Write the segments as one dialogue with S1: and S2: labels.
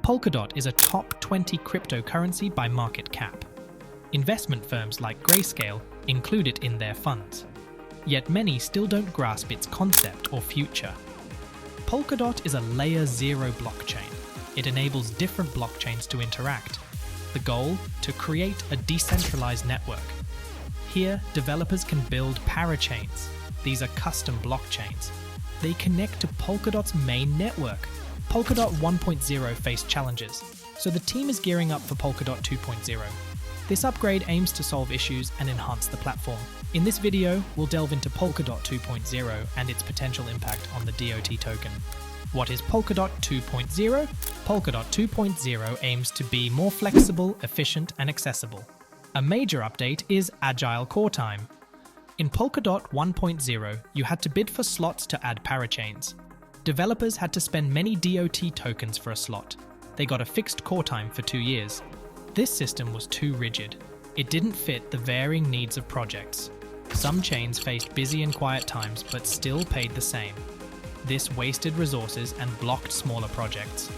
S1: Polkadot is a top 20 cryptocurrency by market cap. Investment firms like Grayscale include it in their funds. Yet many still don't grasp its concept or future. Polkadot is a layer 0 blockchain. It enables different blockchains to interact. The goal? To create a decentralized network. Here, developers can build parachains. These are custom blockchains. They connect to Polkadot's main network. Polkadot 1.0 faced challenges, so the team is gearing up for Polkadot 2.0. This upgrade aims to solve issues and enhance the platform. In this video, we'll delve into Polkadot 2.0 and its potential impact on the DOT token. What is Polkadot 2.0? Polkadot 2.0 aims to be more flexible, efficient, and accessible. A major update is Agile Core Time. In Polkadot 1.0, you had to bid for slots to add parachains. Developers had to spend many DOT tokens for a slot. They got a fixed core time for 2 years. This system was too rigid. It didn't fit the varying needs of projects. Some chains faced busy and quiet times but still paid the same. This wasted resources and blocked smaller projects.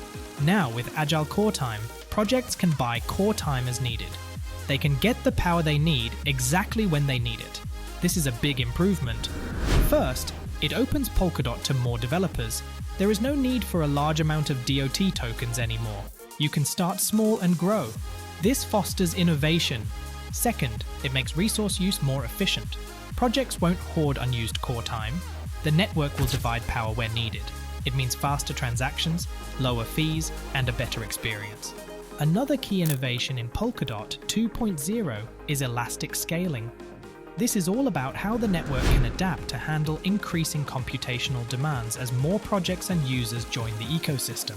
S1: Now, with Agile Core Time, projects can buy core time as needed. They can get the power they need exactly when they need it. This is a big improvement. First, it opens Polkadot to more developers. There is no need for a large amount of DOT tokens anymore. You can start small and grow. This fosters innovation. Second, it makes resource use more efficient. Projects won't hoard unused core time. The network will divide power where needed. It means faster transactions, lower fees, and a better experience. Another key innovation in Polkadot 2.0 is elastic scaling. This is all about how the network can adapt to handle increasing computational demands as more projects and users join the ecosystem.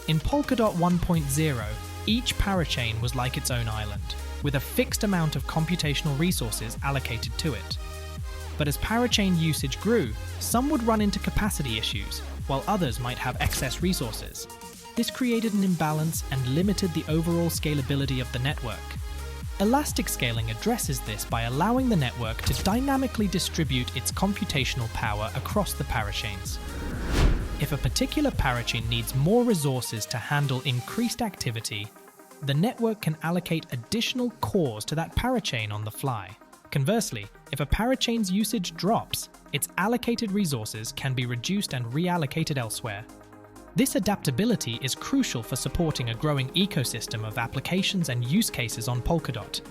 S1: In Polkadot 1.0, each parachain was like its own island, with a fixed amount of computational resources allocated to it. But as parachain usage grew, some would run into capacity issues, while others might have excess resources. This created an imbalance and limited the overall scalability of the network. Elastic scaling addresses this by allowing the network to dynamically distribute its computational power across the parachains. If a particular parachain needs more resources to handle increased activity, the network can allocate additional cores to that parachain on the fly. Conversely, if a parachain's usage drops, its allocated resources can be reduced and reallocated elsewhere. This adaptability is crucial for supporting a growing ecosystem of applications and use cases on Polkadot.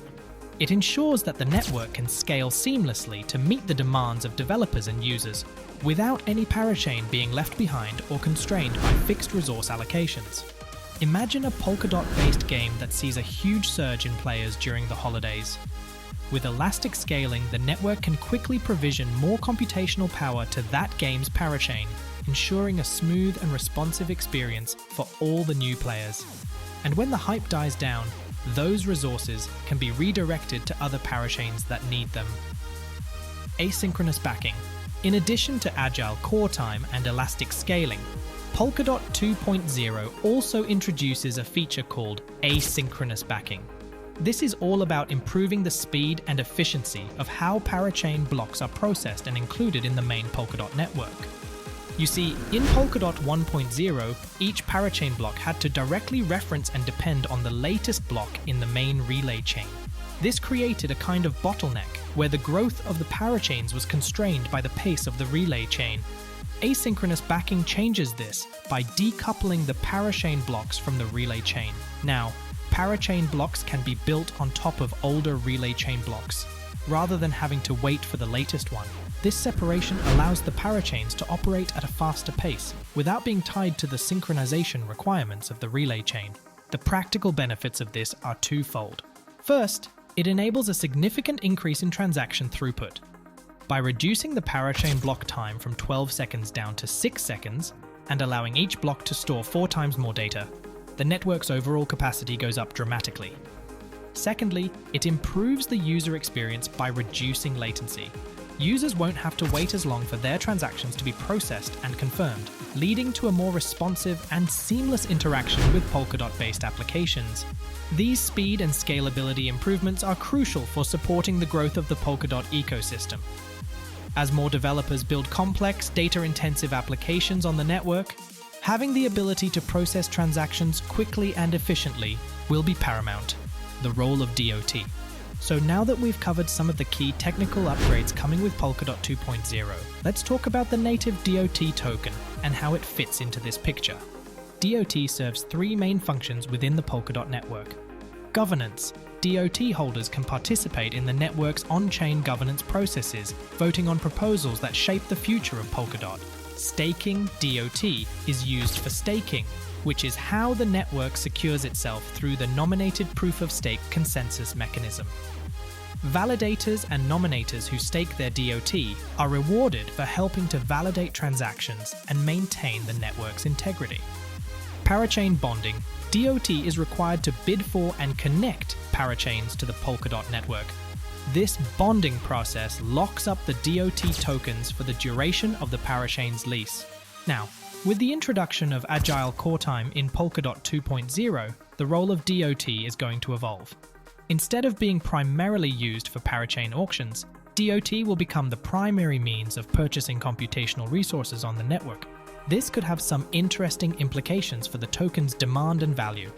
S1: It ensures that the network can scale seamlessly to meet the demands of developers and users, without any parachain being left behind or constrained by fixed resource allocations. Imagine a Polkadot-based game that sees a huge surge in players during the holidays. With elastic scaling, the network can quickly provision more computational power to that game's parachain, ensuring a smooth and responsive experience for all the new players. And when the hype dies down, those resources can be redirected to other parachains that need them. Asynchronous backing. In addition to Agile Core Time and elastic scaling, Polkadot 2.0 also introduces a feature called asynchronous backing. This is all about improving the speed and efficiency of how parachain blocks are processed and included in the main Polkadot network. You see, in Polkadot 1.0, each parachain block had to directly reference and depend on the latest block in the main relay chain. This created a kind of bottleneck where the growth of the parachains was constrained by the pace of the relay chain. Asynchronous backing changes this by decoupling the parachain blocks from the relay chain. Now, parachain blocks can be built on top of older relay chain blocks, rather than having to wait for the latest one. This separation allows the parachains to operate at a faster pace, without being tied to the synchronization requirements of the relay chain. The practical benefits of this are twofold. First, it enables a significant increase in transaction throughput. By reducing the parachain block time from 12 seconds down to 6 seconds, and allowing each block to store 4 times more data, the network's overall capacity goes up dramatically. Secondly, it improves the user experience by reducing latency. Users won't have to wait as long for their transactions to be processed and confirmed, leading to a more responsive and seamless interaction with Polkadot-based applications. These speed and scalability improvements are crucial for supporting the growth of the Polkadot ecosystem. As more developers build complex, data-intensive applications on the network, Having the ability to process transactions quickly and efficiently will be paramount, the role of DOT. So now that we've covered some of the key technical upgrades coming with Polkadot 2.0, let's talk about the native DOT token and how it fits into this picture. DOT serves three main functions within the Polkadot network. Governance. DOT holders can participate in the network's on-chain governance processes, voting on proposals that shape the future of Polkadot. Staking. DOT is used for staking, which is how the network secures itself through the nominated proof-of-stake consensus mechanism. Validators and nominators who stake their DOT are rewarded for helping to validate transactions and maintain the network's integrity. Parachain bonding. DOT is required to bid for and connect parachains to the Polkadot network. This bonding process locks up the DOT tokens for the duration of the parachain's lease. Now, with the introduction of Agile Core Time in Polkadot 2.0, the role of DOT is going to evolve. Instead of being primarily used for parachain auctions, DOT will become the primary means of purchasing computational resources on the network. This could have some interesting implications for the token's demand and value.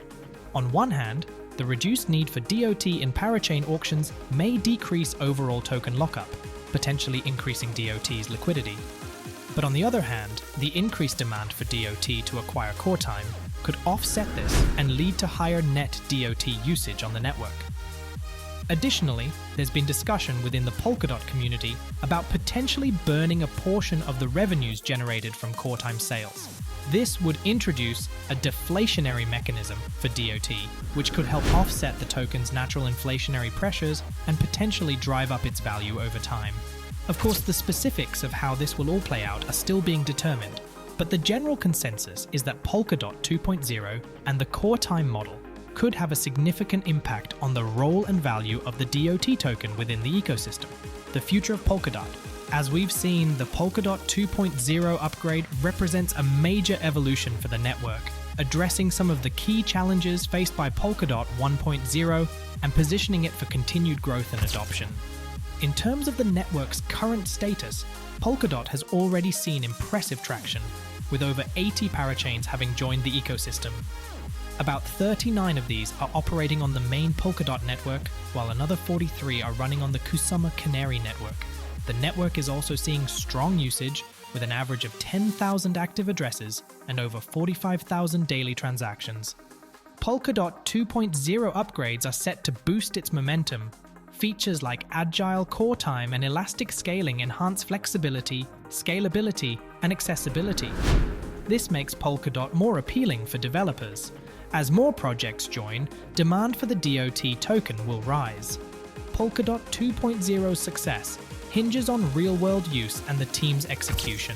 S1: On one hand, the reduced need for DOT in parachain auctions may decrease overall token lockup, potentially increasing DOT's liquidity. But on the other hand, the increased demand for DOT to acquire core time could offset this and lead to higher net DOT usage on the network. Additionally, there's been discussion within the Polkadot community about potentially burning a portion of the revenues generated from core time sales. This would introduce a deflationary mechanism for DOT, which could help offset the token's natural inflationary pressures and potentially drive up its value over time. Of course, the specifics of how this will all play out are still being determined, but the general consensus is that Polkadot 2.0 and the core time model could have a significant impact on the role and value of the DOT token within the ecosystem. The future of Polkadot. As we've seen, the Polkadot 2.0 upgrade represents a major evolution for the network, addressing some of the key challenges faced by Polkadot 1.0 and positioning it for continued growth and adoption. In terms of the network's current status, Polkadot has already seen impressive traction, with over 80 parachains having joined the ecosystem. About 39 of these are operating on the main Polkadot network, while another 43 are running on the Kusama Canary network. The network is also seeing strong usage, with an average of 10,000 active addresses and over 45,000 daily transactions. Polkadot 2.0 upgrades are set to boost its momentum. Features like Agile Core Time and Elastic Scaling enhance flexibility, scalability, and accessibility. This makes Polkadot more appealing for developers. As more projects join, demand for the DOT token will rise. Polkadot 2.0's success hinges on real-world use and the team's execution.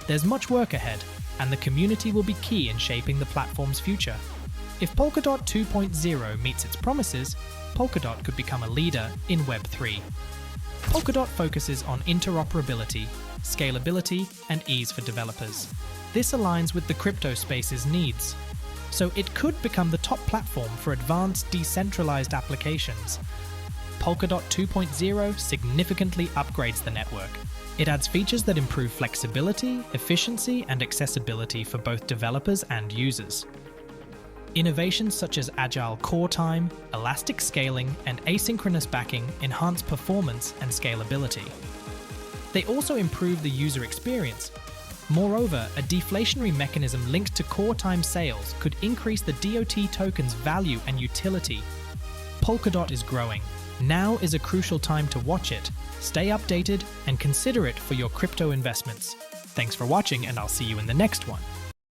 S1: There's much work ahead, and the community will be key in shaping the platform's future. If Polkadot 2.0 meets its promises, Polkadot could become a leader in Web3. Polkadot focuses on interoperability, scalability, and ease for developers. This aligns with the crypto space's needs, so it could become the top platform for advanced decentralized applications. Polkadot 2.0 significantly upgrades the network. It adds features that improve flexibility, efficiency, and accessibility for both developers and users. Innovations such as Agile Core Time, Elastic Scaling, and asynchronous backing enhance performance and scalability. They also improve the user experience. Moreover, a deflationary mechanism linked to core time sales could increase the DOT token's value and utility. Polkadot is growing. Now is a crucial time to watch it, stay updated, and consider it for your crypto investments. Thanks for watching, and I'll see you in the next one.